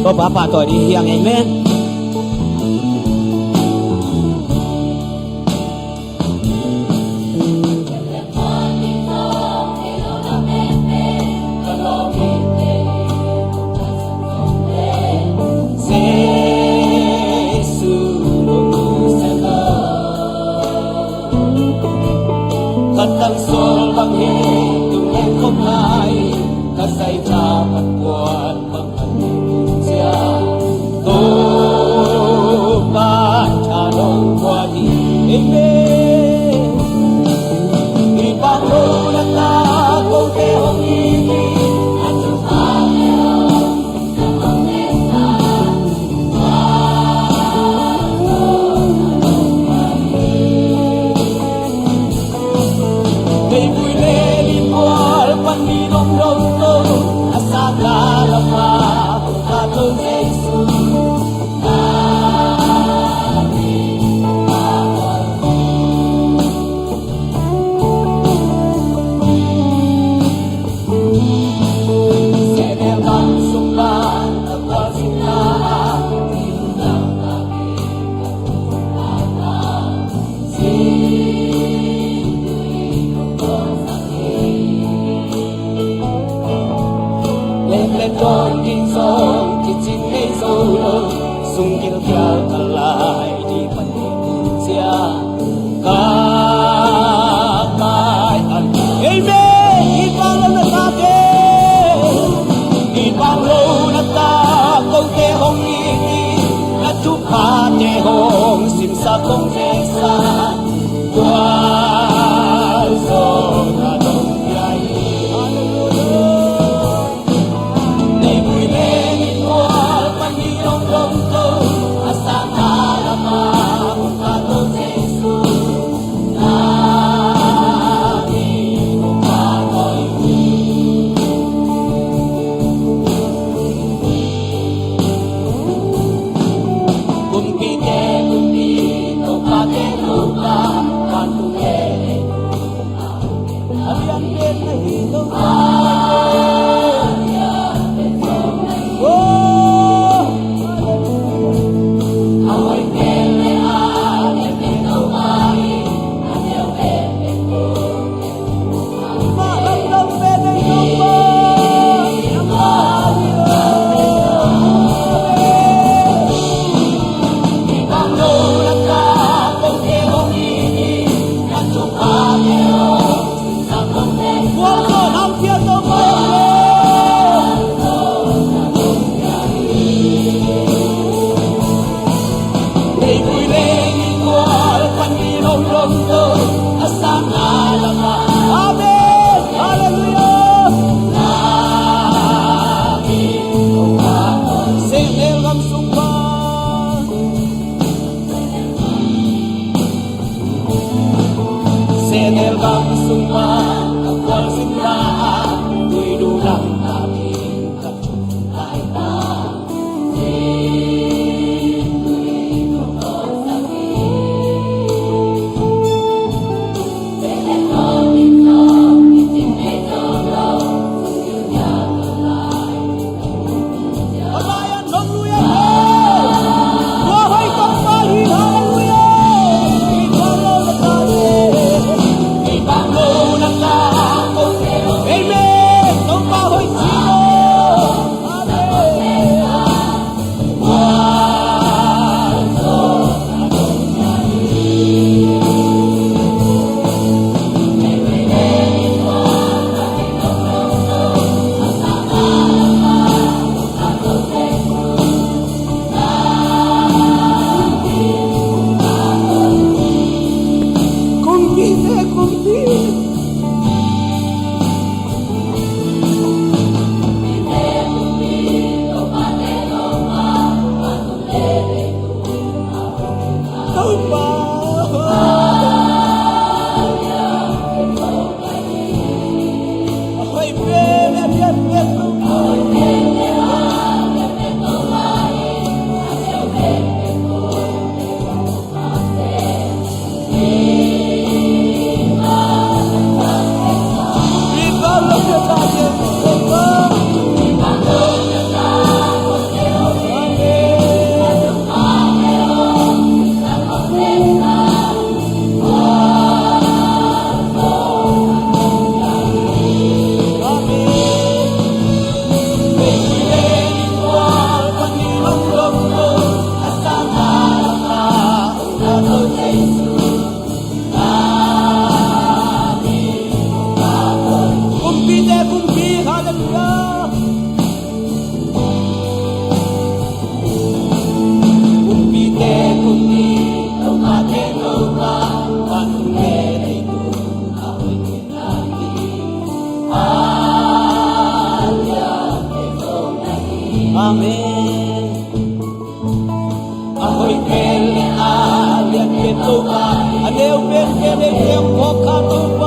có Bapa tôi đi hiang amen. Tang sol bang tung em không ai cả say cha bắt quan bằng hạnh gia tô ban cha đông qua đi amen đi bao lâu đã ta không thể hồng đi anh trong ta theo cảm ơn em ta con kinh sông thì chính mấy dâu lơ sung yêu theo thật lại đi phần đêm chia cả cái ăn amen đi bao lâu đã ta thế đi bao lâu đã ta không thể hồng đi đã chúc hạ nhẹ hồng xin xa không dễ xa qua rồi là đông dài tu aneu ben ke de tem ko ka tu